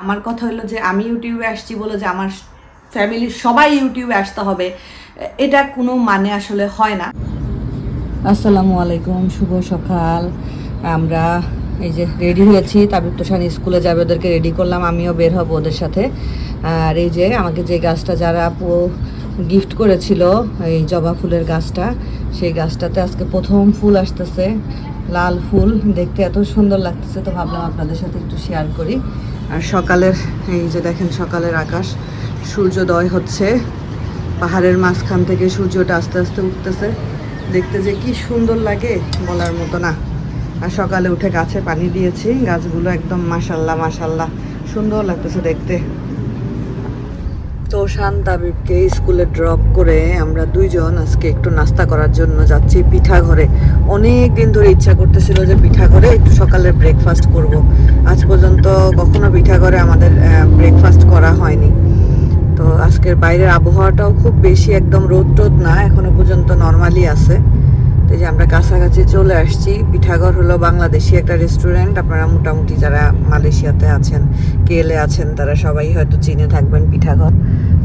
আমার কথা হলো যে আমি ইউটিউবে আসছি বলে যে আমার ফ্যামিলির সবাই ইউটিউবে আসতে হবে, এটা কোনো মানে আসলে হয় না। আসসালামু আলাইকুম, শুভ সকাল। আমরা এই যে রেডি হয়েছি, তাবিব তোষান স্কুলে যাবে, ওদেরকে রেডি করলাম, আমিও বের হব ওদের সাথে। আর এই যে আমাকে যে গাছটা যারা আপু গিফট করেছিল, এই জবা ফুলের গাছটা, সেই গাছটাতে আজকে প্রথম ফুল আসতেছে, লাল ফুল, দেখতে এত সুন্দর লাগতেছে, তো ভাবলাম আপনাদের সাথে একটু শেয়ার করি। আর সকালের এই যে দেখেন সকালের আকাশ, সূর্যোদয় হচ্ছে, পাহাড়ের মাঝখান থেকে সূর্যটা আস্তে আস্তে উঠতেছে, দেখতে যে কি সুন্দর লাগে বলার মতো না। আর সকালে উঠে গাছে পানি দিয়েছি, গাছগুলো একদম মাশাল্লাহ মাশাল্লাহ সুন্দর লাগতেছে দেখতে। তো তাবিবকে স্কুলে ড্রপ করে আমরা দুইজন আজকে একটু নাস্তা করার জন্য যাচ্ছি পিঠা ঘরে। অনেক দিন ধরে ইচ্ছা করতেছিল যে পিঠা ঘরে একটু সকালের ব্রেকফাস্ট করব। আজ পর্যন্ত কখনো পিঠা ঘরে আমাদের ব্রেকফাস্ট করা হয়নি। তো আজকের বাইরের আবহাওয়াটাও খুব বেশি একদম রোদ টোদ না, এখনো পর্যন্ত নর্মালি আছে। তো যে আমরা কাছাকাছি চলে আসছি। পিঠাঘর হলো বাংলাদেশি একটা রেস্টুরেন্ট, আপনারা মোটামুটি যারা মালয়েশিয়াতে আছেন, কেএলএ আছেন, তারা সবাই হয়তো চিনে থাকবেন পিঠাঘর।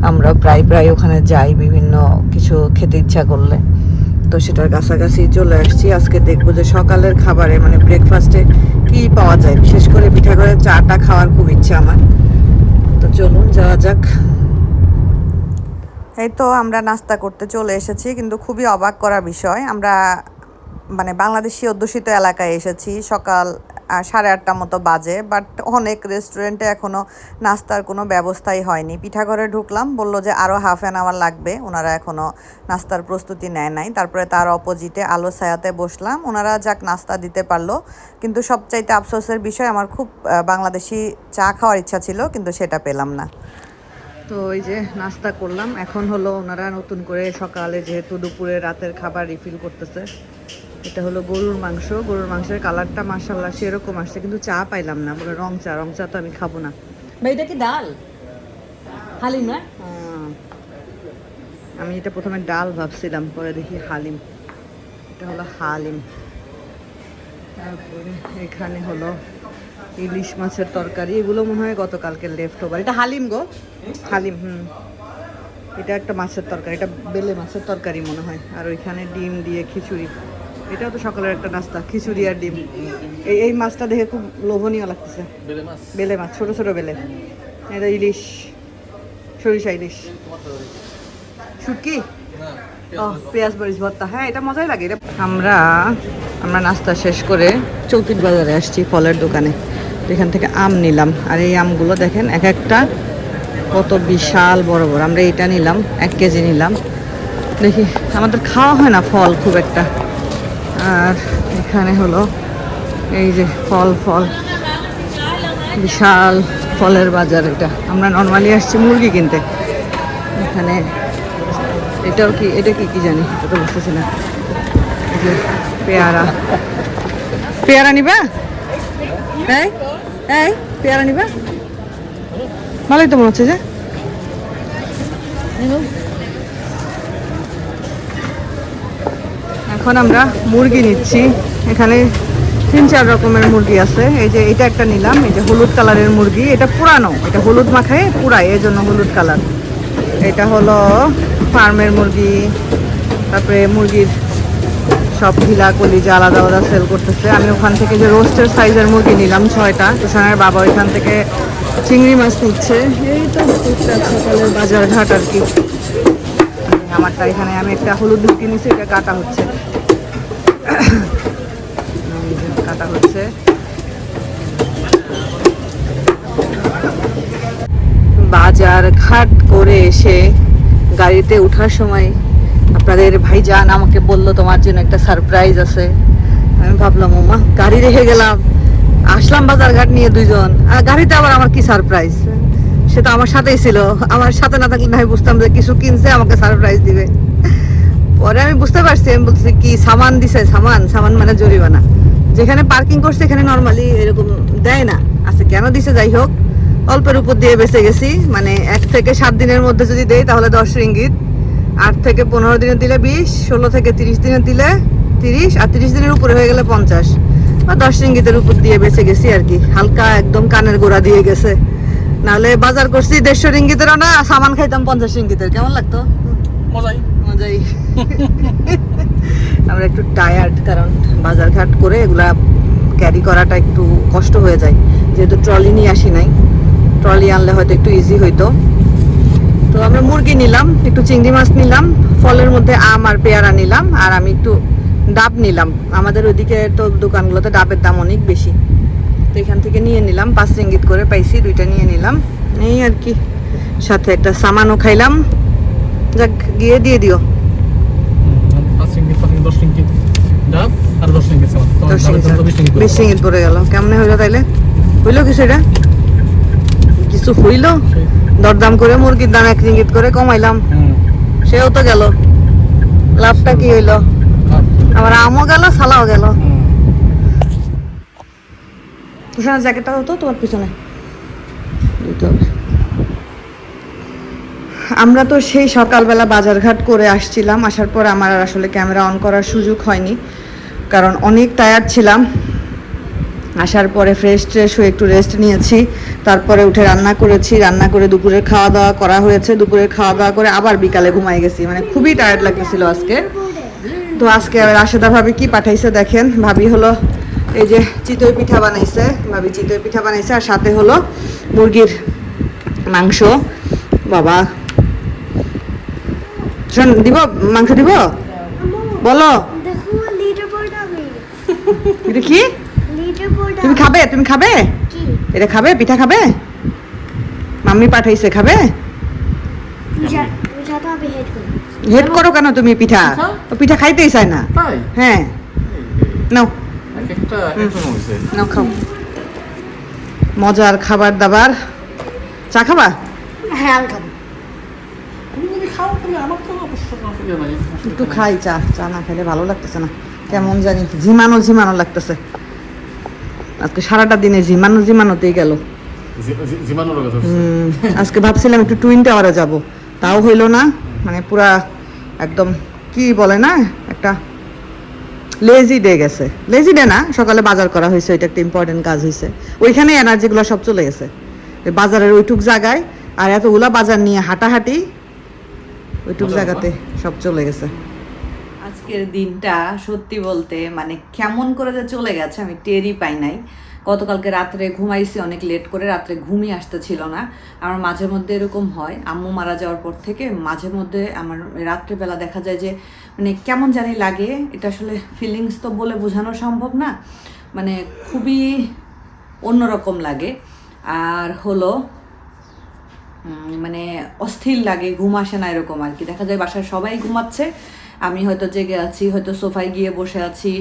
আমরা প্রায় ওখানে যাই বিভিন্ন কিছু খেতে ইচ্ছা করলে। তো সেটার কাছাকাছি চলে আসছি। আজকে দেখবো যে সকালের খাবারে মানে ব্রেকফাস্টে কি পাওয়া যায়, বিশেষ করে পিঠাঘরের চাটা খাওয়ার খুব ইচ্ছা আমার। তো চলুন যাওয়া যাক। এই তো আমরা নাস্তা করতে চলে এসেছি, কিন্তু খুবই অবাক করা বিষয়, আমরা মানে বাংলাদেশি অধ্যুষিত এলাকায় এসেছি, সকাল 8:30 মতো বাজে, বাট অনেক রেস্টুরেন্টে এখনও নাস্তার কোনো ব্যবস্থাই হয়নি। পিঠাঘরে ঢুকলাম, বললো যে আরও হাফ অ্যান আওয়ার লাগবে, ওনারা এখনও নাস্তার প্রস্তুতি নেয় নাই। তারপরে তার অপোজিটে আলো ছায়াতে বসলাম, ওনারা যাক নাস্তা দিতে পারলো। কিন্তু সবচাইতে আফসোসের বিষয়, আমার খুব বাংলাদেশি চা খাওয়ার ইচ্ছা ছিল, কিন্তু সেটা পেলাম না। তো এই যে নাস্তা করলাম, এখন হলো ওনারা নতুন করে সকালে যেহেতু দুপুরে রাতের খাবার রিফিল করতেছে। এটা হলো গরুর মাংস, গরুর মাংসের কালারটা মাশাআল্লাহ সেরকম আসছে, কিন্তু চা পাইলাম না, বলে রং চা তো আমি খাবো না। ভাই এটা কি ডাল হালিম না? আমি এটা প্রথমে ডাল ভাবছিলাম, পরে দেখি হালিম, এটা হলো হালিম। তারপরে এখানে হলো ইলিশ মাছের তরকারি, এগুলো মনে হয় গতকালকে লেফট ওভার। এটা হালিম গো, হালিম। এটা একটা মাছের তরকারি, এটা বেলে মাছের তরকারি মনে হয়। আর ওইখানে ডিম দিয়ে খিচুড়ি, এটাও তো সকালের একটা নাস্তা, খিচুড়ি আর ডিম। এই মাছটা দেখে খুব লোভনীয় লাগতেছে, বেলে মাছ, ছোট ছোট বেলে। এটা ইলিশ, সরিষা ইলিশ, শুটকি, ও পেঁয়াজ মরিচ ভর্তা। হ্যাঁ এটা মজাই লাগে। এটা আমরা নাস্তা শেষ করে চৌকিট বাজারে আসছি, ফলের দোকানে। এখান থেকে আম নিলাম, আর এই আমগুলো দেখেন এক একটা কত বিশাল বড় বড়। আমরা এটা নিলাম, 1 কেজি নিলাম। দেখি, আমাদের খাওয়া হয় না ফল খুব একটা। আর এখানে হলো এই যে ফল বিশাল ফলের বাজার। এটা আমরা নর্মালি আসছি মুরগি কিনতে। এখানে এটাও কি, এটা কি জানি, এটা তো বুঝতেছি না। এই যে পেয়ারা নিবা? এই পেয়ারা নিবা? ভালোই তো মনে হচ্ছে যে। এখন আমরা মুরগি নিচ্ছি, এখানে 3-4 রকমের মুরগি আছে। এই যে এটা একটা নিলাম, এই যে হলুদ কালারের মুরগি, এটা পুরানো, এটা হলুদ মাখায় পুরাই, এই জন্য হলুদ কালার। এটা হলো ফার্মের মুরগি। তারপরে মুরগির সব ঢিলা কলিজা আলাদা আলাদা সেল করতেছে। আমি ওখান থেকে যে রোস্টের সাইজের মুরগি নিলাম 6টা। তুষারের বাবা ওইখান থেকে চিংড়ি মাছ নিচ্ছে। এই তো সকালের বাজার ঘাট আর কি। আমারটা এখানে আমি একটা হলুদ মুরগি নিচ্ছি, এটা কাটা হচ্ছে, বাজার ঘাট করে এসে গাড়িতে ওঠার সময় আপনাদের ভাইজান আমাকে বললো তোমার জন্য একটা সারপ্রাইজ আছে। আমি ভাবলাম ওমা, গাড়ি রেখে গেলাম, আসলাম বাজার ঘাট নিয়ে দুইজন, আর গাড়িতে আবার আমার কি সারপ্রাইজ। সে তো আমার সাথেই ছিল, আমার সাথে না থাকলে আমি বুঝতাম যে কিছু কিনছে আমাকে সারপ্রাইজ দিবে। পরে আমি বুঝতে পারছি, আমি বলছি কি সামান দিছে, সামান মানে জরিমানা। যেখানে পার্কিং করছে এখানে নর্মালি এরকম দেয় না, আচ্ছা কেন দিছে যাই হোক, অল্পের উপর দিয়ে বেঁচে গেছি। মানে 1 থেকে 7 দিনের মধ্যে যদি দেয় তাহলে 10 রিঙ্গিত, 8 থেকে 15 দিনে দিলে 20, 16 থেকে 30 দিনে দিলে 30, আর 30 দিনের উপরে হয়ে গেলে 50 বা 10 রিঙ্গিতের উপর দিয়ে বেঁচে গেছি আর কি। হালকা একদম কানের গোড়া দিয়ে গেছে। নাহলে বাজার করছি 150 রিঙ্গিতের না সামান খাইতাম 50 রিঙ্গিতের, কেমন লাগতো? মজাই মজাই। আমরা একটু টায়ার্ড, কারণ বাজার ঘাট করে এগুলা ক্যারি করাটা একটু কষ্ট হয়ে যায়, যেহেতু ট্রলি নিয়ে আসি নাই। ট্রলি আনলে হয়তো একটু ইজি হইতো। তো আমরা মুরগি নিলাম, একটু চিংড়ি মাছ নিলাম, ফলের মধ্যে আম আর পেয়ারা নিলাম, আর আমি একটু ডাব নিলাম। আমাদের ওইদিকে তো দোকানগুলোতে ডাবের দাম অনেক বেশি, তো এখান থেকে নিয়ে নিলাম। 5 রিঙ্গিত করে পাইছি, 2টা নিয়ে নিলাম, এই আর কি। সাথে একটা সামানও খাইলাম। যাক, গিয়ে দিয়ে দিও। 5 রিঙ্গিত 10 রিঙ্গিত ডাব আর 10 রিঙ্গিত সামান। তো 20 রিঙ্গিত পড়ে গেল। কেমনে হইলো তাইলে? হইলো কিছু? এটা কিছু হইলো? দরদাম করে মুরগির দাম 1 রিঙ্গিত করে কমাইলাম, সেও তো গেল। লাভটা কি হইলো? আমার আমও গেল, সালাও গেল। পিছনে জ্যাকেটটা হতো তোমার পিছনে দিতে হবে। আমরা তো সেই সকালবেলা বাজারঘাট করে আসছিলাম। আসার পর আমার আর আসলে ক্যামেরা অন করার সুযোগ হয়নি, কারণ অনেক টায়ার্ড ছিলাম। আসার পরে ফ্রেশ ট্রেশ হয়ে একটু রেস্ট নিয়েছি, তারপরে উঠে রান্না করেছি। রান্না করে দুপুরের খাওয়া দাওয়া করা হয়েছে। দুপুরের খাওয়া দাওয়া করে আবার বিকালে ঘুমাই গেছি, মানে খুবই টায়ার্ড লাগতেছিল আজকে। তো আজকে আবার রাশেদা ভাবি কি পাঠাইছে দেখেন। ভাবি হলো এই যে চিতই পিঠা বানাইছে, ভাবি চিতই পিঠা বানাইছে, আর সাথে হলো মুরগির মাংস। বাবা, শোন, দিব মাংস দিব? বলো। এটা কি? তুমি খাবে? তুমি খাবে এটা? খাবে? পিঠা খাবে? মাম্মি পাঠাইছে, খাবে? হেড করো কেন তুমি? পিঠা পিঠা খাইতেই চায় না। হ্যাঁ, নাও নাও, খাও। মজার খাবার দাবার। চা খাবা? হ্যাঁ আমি খাবো। একটু খাই চা। চা না খাইলে ভালো লাগতেছে না, কেমন জানি ঝিমানো ঝিমানো লাগতেছে। আজকে সারাটা দিনে ঝিমানো ঝিমানোতেই গেল। আজকে ভাবছিলাম একটু টুইন টাওয়ারে যাব, তাও হইলো না। মানে পুরা একদম কি বলে না, একটা লেজি ডে গেছে। লেজি ডে না, সকালে বাজার করা হয়েছে, এটা একটা ইম্পর্টেন্ট কাজ হয়েছে। ওইখানে এনার্জিগুলো সব চলে গেছে ওই বাজারের ওইটুক জায়গায়, আর এতগুলা বাজার নিয়ে হাঁটাহাঁটি ওইটুক জায়গাতে সব চলে গেছে। আজকের দিনটা সত্যি বলতে মানে কেমন করে যে চলে গেছে আমি টেরই পাই নাই। গতকালকে রাত্রে ঘুমাইছি অনেক লেট করে, রাত্রে ঘুমই আসতেছিল না। আমার মাঝে মধ্যে এরকম হয়, আম্মু মারা যাওয়ার পর থেকে মাঝে মধ্যে আমার রাত্রেবেলা দেখা যায় যে মানে কেমন জানি লাগে। এটা আসলে ফিলিংস তো বলে বোঝানো সম্ভব না, মানে খুবই অন্যরকম লাগে। আর হলো মানে অস্থির লাগে, ঘুম আসে না এরকম আর কি। দেখা যায় বাসায় সবাই ঘুমাচ্ছে, আমি হয়তো জেগে আছি, হয়তো সোফায় গিয়ে বসে আছি,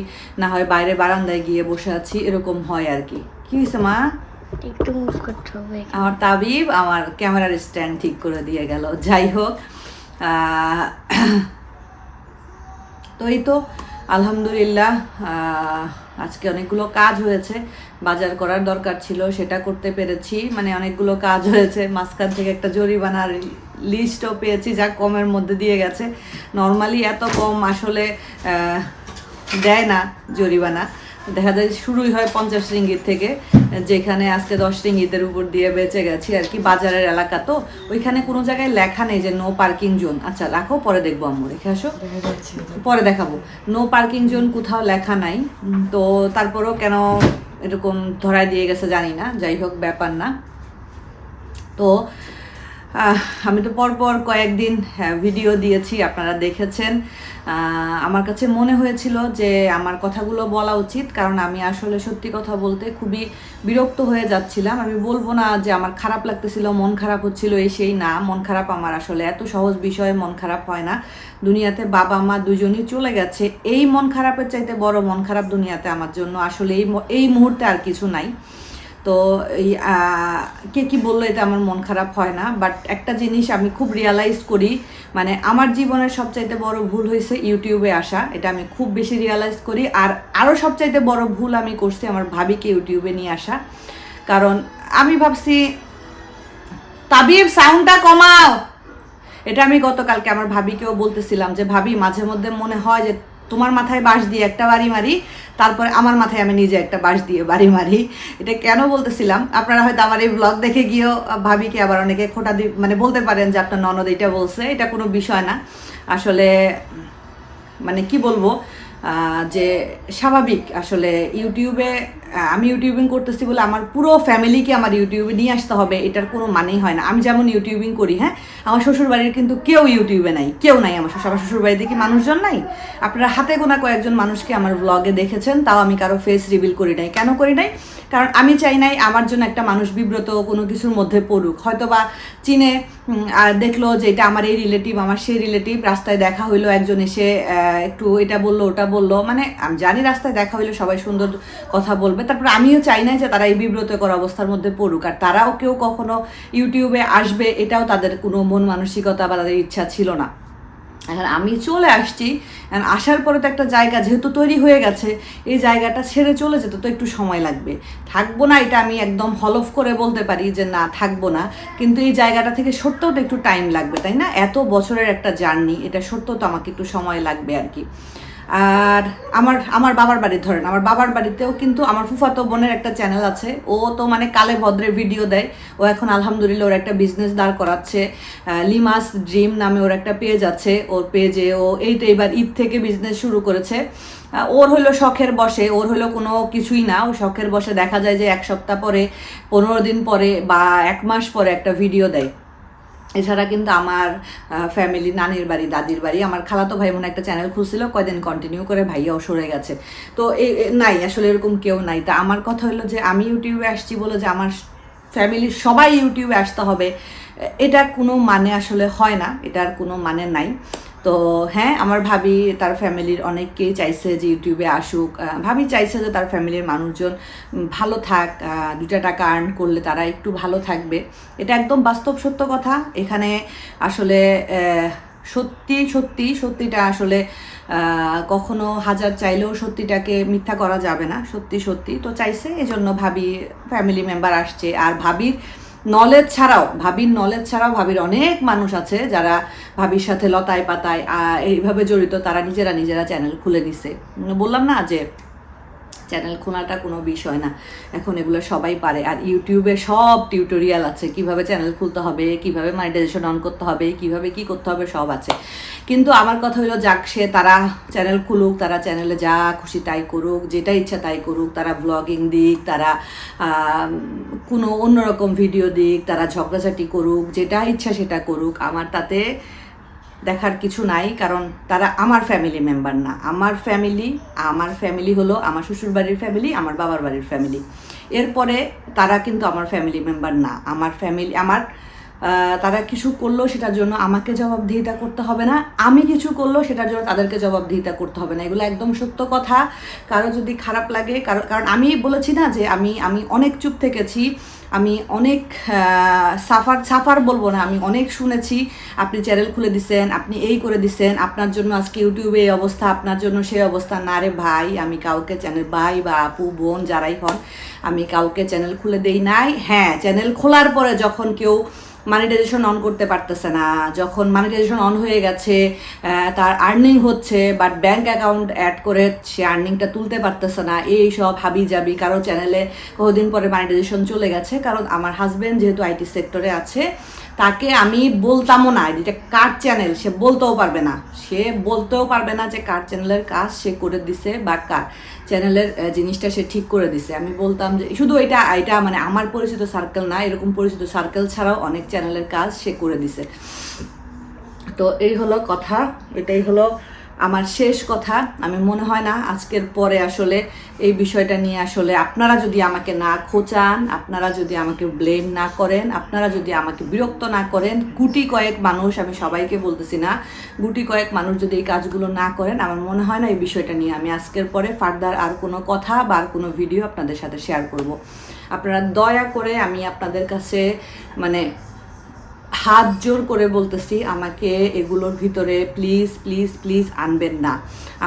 না হয় বাইরে বারান্দায় গিয়ে বসে আছি, এরকম হয় আর কি। কি হয়েছে মা? একটু মুভ করতে হবে। আমার তাবিব আমার ক্যামেরার স্ট্যান্ড ঠিক করে দিয়ে গেল। যাই হোক, তো এই তো আলহামদুলিল্লাহ আজকে অনেকগুলো কাজ হয়েছে। বাজার করার দরকার ছিল, সেটা করতে পেরেছি। মানে অনেকগুলো কাজ হয়েছে, মাঝখান থেকে একটা জরিমানার লিস্টও পেয়েছি, যা কমের মধ্যে দিয়ে গেছে। নর্মালি এত কম আসলে দেয় না জরিমানা, দেখা যায় শুরুই হয় 50 রিঙ্গিত থেকে, যেখানে আজকে 10 রিঙ্গিতের উপর দিয়ে বেঁচে গেছি আর কি। বাজারের এলাকা তো ওইখানে কোনো জায়গায় লেখা নেই যে নো পার্কিং জোন। আচ্ছা রাখো, পরে দেখবো আম্মু, রেখে আসো, পরে দেখাবো। নো পার্কিং জোন কোথাও লেখা নাই, তো তারপরেও কেন এরকম ধরায় দিয়ে গেছে জানি না। যাই হোক, ব্যাপার না। তো আমি তো পরপর কয়েকদিন ভিডিও দিয়েছি, আপনারা দেখেছেন। আমার কাছে মনে হয়েছিল যে আমার কথাগুলো বলা উচিত, কারণ আমি আসলে সত্যি কথা বলতে খুবই বিরক্ত হয়ে যাচ্ছিলাম। আমি বলবো না যে আমার খারাপ লাগতেছিল, মন খারাপ হচ্ছিল, এই সেই না। মন খারাপ আমার আসলে এত সহজ বিষয়ে মন খারাপ হয় না। দুনিয়াতে বাবা মা দুজনই চলে গেছে, এই মন খারাপের চাইতে বড় মন খারাপ দুনিয়াতে আমার জন্য আসলে এই মুহূর্তে আর কিছু নাই। তো কে কি বললো এটা আমার মন খারাপ হয় না, বাট একটা জিনিস আমি খুব রিয়ালাইজ করি, মানে আমার জীবনের সবচাইতে বড় ভুল হয়েছে ইউটিউবে আসা। এটা আমি খুব বেশি রিয়ালাইজ করি। আর আরও সবচাইতে বড় ভুল আমি করছি আমার ভাবিকে ইউটিউবে নিয়ে আসা। কারণ আমি ভাবছি, তাবিব সাউন্ডটা কমাও। এটা আমি গতকালকে আমার ভাবিকেও বলতেছিলাম যে ভাবি, মাঝে মধ্যে মনে হয় যে তোমার মাথায় বাঁশ দিয়ে একটা বাড়ি মারি, তারপরে আমার মাথায় আমি নিজে একটা বাঁশ দিয়ে বাড়ি মারি। এটা কেন বলতেছিলাম, আপনারা হয়তো আমার এই ব্লগ দেখে গিয়েও ভাবিকে আবার অনেকে খোটা মানে বলতে পারেন যে আপনার ননদ এটা বলছে। এটা কোনো বিষয় না আসলে, মানে কি বলবো, যে স্বাভাবিক আসলে ইউটিউবে আমি ইউটিউবিং করতেছি বলে আমার পুরো ফ্যামিলিকে আমার ইউটিউবে নিয়ে আসতে হবে, এটার কোনো মানেই হয় না। আমি যেমন ইউটিউবিং করি, হ্যাঁ, আমার শ্বশুরবাড়ির কিন্তু কেউ ইউটিউবে নাই, কেউ নাই। আমার শ্বশুরবাড়িতে কি মানুষজন নাই? আপনারা হাতে গোনা কয়েকজন মানুষকে আমার ব্লগে দেখেছেন, তাও আমি কারো ফেস রিভিল করি নাই। কেন করি নাই? কারণ আমি চাই নাই আমার জন্য একটা মানুষ বিব্রত কোনো কিছুর মধ্যে পড়ুক। হয়তো বা চিনে দেখলো যে এটা আমার এই রিলেটিভ, আমার সেই রিলেটিভ, রাস্তায় দেখা হইলো, একজন এসে একটু এটা বললো ওটা বললো, মানে আমি জানি রাস্তায় দেখা হইলো সবাই সুন্দর কথা বলবে, তারপরে আমিও চাই না যে তারা এই বিব্রতকর অবস্থার মধ্যে পড়ুক। আর তারাও কেউ কখনো ইউটিউবে আসবে এটাও তাদের কোনো মন মানসিকতা বা তাদের ইচ্ছা ছিল না। এখন আমি চলে আসছি, আসার পরে তো একটা জায়গা যেহেতু তৈরি হয়ে গেছে, এই জায়গাটা ছেড়ে চলে যেতে তো একটু সময় লাগবে। থাকবো না এটা আমি একদম হলফ করে বলতে পারি যে না থাকবো না, কিন্তু এই জায়গাটা থেকে সরতেও তো একটু টাইম লাগবে, তাই না? এত বছরের একটা জার্নি, এটা সরতেও তো আমাকে একটু সময় লাগবে আর কি। আর আমার বাবার বাড়ি ধরেন, আমার বাবার বাড়িতেও কিন্তু আমার ফুফাতো বোনের একটা চ্যানেল আছে, ও তো মানে কালে ভদ্রে ভিডিও দেয়। ও এখন আলহামদুলিল্লাহ ওর একটা বিজনেস দাঁড় করাচ্ছে, লিমাস ড্রিম নামে ওর একটা পেজ আছে। ওর পেজে ও এইটা এবার ঈদ থেকে বিজনেস শুরু করেছে। ওর হলো শখের বসে, ওর হলো কোনো কিছুই না, ও শখের বসে দেখা যায় যে 1 সপ্তাহ পরে, 15 দিন পরে বা 1 মাস পরে একটা ভিডিও দেয়। এছাড়া কিন্তু আমার ফ্যামিলি, নানির বাড়ি, দাদির বাড়ি, আমার খালাতো ভাই মনে একটা চ্যানেল খুলছিল, কয়দিন কন্টিনিউ করে ভাইয়াও সরে গেছে। তো নাই আসলে এরকম কেউ নাই। তা আমার কথা হলো যে আমি ইউটিউবে আসছি বলে যে আমার ফ্যামিলির সবাই ইউটিউবে আসতে হবে, এটা কোনো মানে আসলে হয় না, এটার কোনো মানে নাই। তো হ্যাঁ, আমার ভাবি তার ফ্যামিলির অনেককেই চাইছে যে ইউটিউবে আসুক। ভাবি চাইছে যে তার ফ্যামিলির মানুষজন ভালো থাক, 2টা টাকা আর্ন করলে তারা একটু ভালো থাকবে। এটা একদম বাস্তব সত্য কথা। এখানে আসলে সত্যিটা আসলে কখনো হাজার চাইলেও সত্যিটাকে মিথ্যা করা যাবে না। সত্যি তো চাইছে, এজন্য ভাবি ফ্যামিলি মেম্বার আসছে। আর ভাবির নলেজ ছাড়াও ভাবির অনেক মানুষ আছে যারা ভাবির সাথে লতায় পাতায় এইভাবে জড়িত, তারা নিজেরা চ্যানেল খুলে নিছে। বললাম না যে চ্যানেল খোলাটা কোনো বিষয় না, এখন এগুলো সবাই পারে। আর ইউটিউবে সব টিউটোরিয়াল আছে, কিভাবে চ্যানেল খুলতে হবে, কিভাবে মনিটাইজেশন অন করতে হবে, কিভাবে কি করতে হবে, সব আছে। কিন্তু আমার কথা হলো যাক, তারা চ্যানেল খুলুক, তারা চ্যানেলে যা খুশি তাই করুক, যেটা ইচ্ছা তাই করুক, তারা ব্লগিং দিক, তারা কোনো অন্যরকম ভিডিও দিক, তারা ঝগড়াঝাটি করুক, যেটা ইচ্ছা সেটা করুক, আমার তাতে দেখার কিছু নাই। কারণ তারা আমার ফ্যামিলি মেম্বার না। আমার ফ্যামিলি হলো আমার শ্বশুরবাড়ির ফ্যামিলি, আমার বাবার বাড়ির ফ্যামিলি, এরপরে তারা কিন্তু আমার ফ্যামিলি মেম্বার না। তারা কিছু করলো সেটার জন্য আমাকে জবাবদিহিতা করতে হবে না, আমি কিছু করলো সেটার জন্য তাদেরকে জবাবদিহিতা করতে হবে না। এগুলো একদম সত্য কথা। কারো যদি খারাপ লাগে, কারণ আমি বলেছি না যে আমি অনেক চুপ থেকেছি, আমি অনেক সাফার বলবো না, আমি অনেক শুনেছি আপনি চ্যানেল খুলে দিছেন, আপনি এই করে দিছেন, আপনার জন্য আজকে ইউটিউবে এই অবস্থা, আপনার জন্য সেই অবস্থা। না রে ভাই, আমি কাউকে চ্যানেল, ভাই বা আপু বোন যারাই হন, আমি কাউকে চ্যানেল খুলে দেই নাই। হ্যাঁ, চ্যানেল খোলার পরে যখন কেউ মনিটাইজেশন অন করতে পারতেছে না, যখন মনিটাইজেশন অন হয়ে গেছে, তার আর্নিং হচ্ছে, বাট ব্যাংক অ্যাকাউন্ট অ্যাড করে সে আর্নিংটা তুলতে পারতেছে না, এই সব হাবি যাবি, কারো চ্যানেলে কতদিন পরে মনিটাইজেশন চলে গেছে। কারণ আমার হাজব্যান্ড যেহেতু আইটি সেক্টরে আছে, তাকে আমি বলতামও না এটা কার চ্যানেল, সে বলতেও পারবে না যে কার চ্যানেলের কাজ সে করে দিছে বা কার চ্যানেলের জিনিসটা সে ঠিক করে দিছে। আমি বলতাম যে শুধু এটা মানে আমার পরিচিত সার্কেল না, এরকম পরিচিত সার্কেল ছাড়াও অনেক চ্যানেলের কাজ সে করে দিছে। তো এই হলো কথা, এটাই হলো আমার শেষ কথা। আমি মনে হয় না আজকের পরে আসলে এই বিষয়টা নিয়ে আসলে আপনারা যদি আমাকে না খোঁচান, আপনারা যদি আমাকে ব্লেম না করেন, আপনারা যদি আমাকে বিরক্ত না করেন, গুটি কয়েক মানুষ, আমি সবাইকে বলতেছি না, গুটি কয়েক মানুষ যদি এই কাজগুলো না করেন, আমার মনে হয় না এই বিষয়টা নিয়ে আমি আজকের পরে ফার্দার আর কোনো কথা বা আর কোনো ভিডিও আপনাদের সাথে শেয়ার করব। আপনারা দয়া করে, আমি আপনাদের কাছে মানে হাত জোর করে বলতেছি, আমাকে এগুলোর ভিতরে প্লিজ আনবেন না।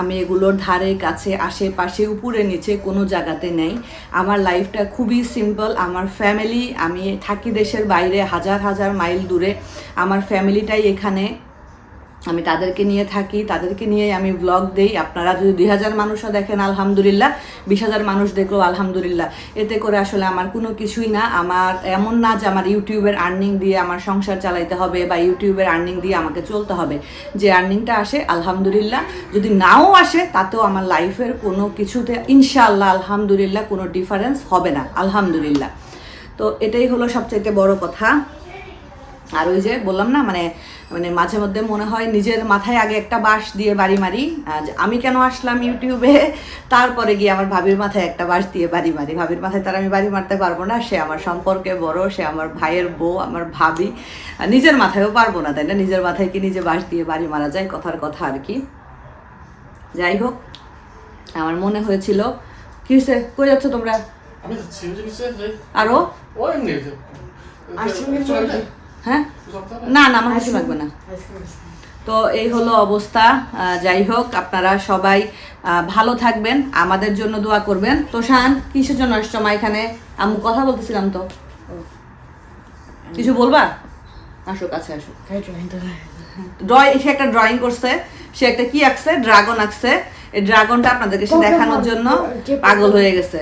আমি এগুলোর ধারে কাছে, আশেপাশে, উপরে নিচে কোনো জায়গাতে নেই। আমার লাইফটা খুবই সিম্পল। আমার ফ্যামিলি, আমি থাকি দেশের বাইরে, হাজার মাইল দূরে, আমার ফ্যামিলিটাই এখানে। আমি তাদেরকে নিয়ে থাকি, তাদেরকে নিয়ে আমি ব্লগ দেই। আপনারা যদি 2000 মানুষও দেখেন আলহামদুলিল্লাহ, 20,000 মানুষ দেখলো আলহামদুলিল্লাহ। এতে করে আসলে আমার কোনো কিছুই না। আমার এমন না যে আমার ইউটিউবের আর্নিং দিয়ে আমার সংসার চালাইতে হবে বা ইউটিউবের আর্নিং দিয়ে আমাকে চলতে হবে। যে আর্নিংটা আসে আলহামদুলিল্লাহ, যদি নাও আসে তাতেও আমার লাইফের কোনো কিছুতে ইনশাআল্লাহ আলহামদুলিল্লাহ কোনো ডিফারেন্স হবে না, আলহামদুলিল্লাহ। তো এটাই হলো সবচাইতে বড় কথা। আর ওই যে বললাম না, মানে মানে মাঝে মধ্যে মনে হয় নিজের মাথায় আগে একটা বাঁশ দিয়ে বাড়ি মারি, আমি কেন আসলাম ইউটিউবে, তারপরে গিয়ে আমার ভাবির মাথায় একটা বাঁশ দিয়ে বাড়ি মারি। ভাবির মাথায় তার আমি বাড়ি মারতে পারবো না, সে আমার সম্পর্কে বড়, সে আমার ভাইয়ের বউ, আমার ভাবি। নিজের মাথায়ও পারবো না, তাই না? নিজের মাথায় কি নিজে বাঁশ দিয়ে বাড়ি মারা যায়, কথার কথা আর কি। যাই হোক, আমার মনে হয়েছিল। কি হয়েছে, কই যাচ্ছ তোমরা? আমি যাচ্ছি, ওই যে নিচে যাই। আরো ও এমনি হ্যাঁ, না না আমার কিছু লাগবে না। তো এই হলো অবস্থা। যাই হোক, আপনারা সবাই ভালো থাকবেন, আমাদের জন্য দোয়া করবেন। তোষান, কিসের জন্য আসছো মা এখানে? আমি কথা বলতেছিলাম তো, কিছু বলবা? আসো, কাছে আসো। সে একটা ড্রয়িং করছে, সে একটা কি আঁকছে, ড্রাগন আঁকছে। এই ড্রাগনটা আপনাদেরকে সে দেখানোর জন্য পাগল হয়ে গেছে।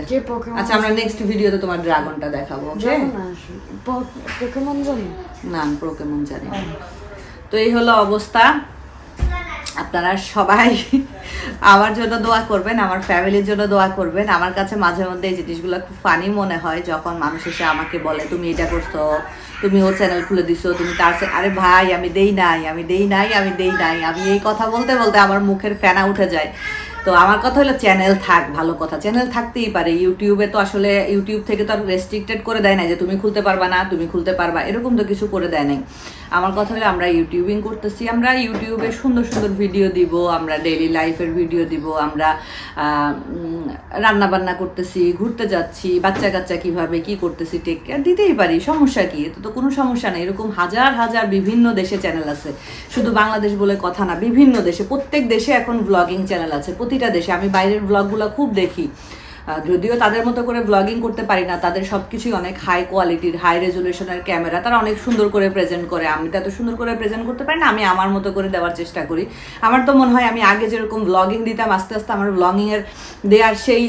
আচ্ছা, আমরা নেক্সট ভিডিওতে তোমার ড্রাগনটা দেখাবো। পোকেমন জানি না, আমি পোকেমন জানি না। তো এই হলো অবস্থা। আপনারা সবাই আমার জন্য দোয়া করবেন, আমার ফ্যামিলির জন্য দোয়া করবেন। আমার কাছে মাঝে মধ্যে এই জিনিসগুলো খুব ফানি মনে হয়, যখন মানুষ এসে আমাকে বলে তুমি এটা করছো, তুমি ও চ্যানেল খুলে দিছো, তুমি তার আরে ভাই আমি দেই নাই, আমি দেই নাই, আমি দেই নাই। আমি এই কথা বলতে বলতে আমার মুখের ফেনা উঠে যায়। তো আমার কথা হলো চ্যানেল থাক, ভালো কথা, চ্যানেল থাকতেই পারে। ইউটিউবে তো আসলে ইউটিউব থেকে তো আর রেস্ট্রিক্টেড করে দেয় না যে তুমি খুলতে পারবা না, তুমি খুলতে পারবা, এরকম তো কিছু করে দেয় নাই। আমার কথা হলো আমরা ইউটিউবিং করতেছি, আমরা ইউটিউবে সুন্দর সুন্দর ভিডিও দিব, আমরা ডেইলি লাইফের ভিডিও দিব, আমরা রান্না বান্না করতেছি, ঘুরতে যাচ্ছি, বাচ্চা কাচ্চা কীভাবে কী করতেছি টেক কেয়ার দিতেই পারি, সমস্যা কি? এতে তো কোনো সমস্যা নেই। এরকম হাজার হাজার বিভিন্ন দেশে চ্যানেল আছে, শুধু বাংলাদেশ বলে কথা না, বিভিন্ন দেশে, প্রত্যেক দেশে এখন ব্লগিং চ্যানেল আছে, প্রতিটা দেশে। আমি বাইরের ব্লগগুলো খুব দেখি, যদিও তাদের মতো করে ব্লগিং করতে পারি না, তাদের সব কিছুই অনেক হাই কোয়ালিটির, হাই রেজুলেশনের ক্যামেরা, তারা অনেক সুন্দর করে প্রেজেন্ট করে। আমি তো এত সুন্দর করে প্রেজেন্ট করতে পারি না, আমি আমার মতো করে দেওয়ার চেষ্টা করি। আমার তো মনে হয় আমি আগে যেরকম ব্লগিং দিতাম, আস্তে আস্তে আমার ব্লগিংয়ের দেওয়ার সেই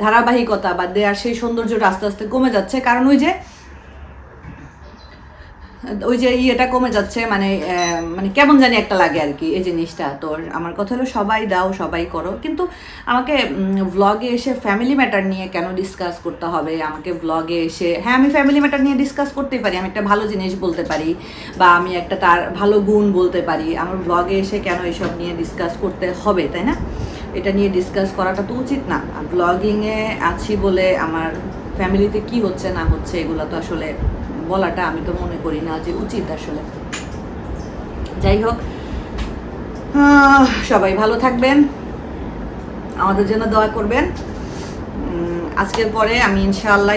ধারাবাহিকতা বা দেওয়ার সেই সৌন্দর্যটা আস্তে আস্তে কমে যাচ্ছে। কারণ ওই যে ইয়েটা কমে যাচ্ছে, মানে কেমন জানি একটা লাগে আর কি এই জিনিসটা। তো আমার কথা হলো সবাই দাও, সবাই করো, কিন্তু আমাকে ব্লগে এসে ফ্যামিলি ম্যাটার নিয়ে কেন ডিসকাস করতে হবে? আমাকে ব্লগে এসে, হ্যাঁ আমি ফ্যামিলি ম্যাটার নিয়ে ডিসকাস করতেই পারি, আমি একটা ভালো জিনিস বলতে পারি বা আমি একটা তার ভালো গুণ বলতে পারি। আমার ব্লগে এসে কেন এসব নিয়ে ডিসকাস করতে হবে, তাই না? এটা নিয়ে ডিসকাস করাটা তো উচিত না। ব্লগিংয়ে আছি বলে আমার ফ্যামিলিতে কি হচ্ছে না হচ্ছে এগুলো তো আসলে বলাটা আমি তো মনে করি না যে উচিত আসলে। যাই হোক, সবাই ভালো থাকবেন, আমাদের জন্য দোয়া করবেন। আজকের পরে আমি ইনশাআল্লাহ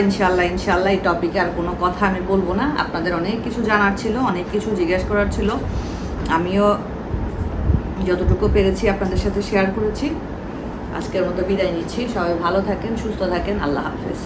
এই টপিকে আর কোনো কথা আমি বলবো না। আপনাদের অনেক কিছু জানার ছিল, অনেক কিছু জিজ্ঞেস করার ছিল, আমিও যতটুকু পেরেছি আপনাদের সাথে শেয়ার করেছি। আজকের মতো বিদায় নিচ্ছি, সবাই ভালো থাকেন, সুস্থ থাকেন, আল্লাহ হাফেজ।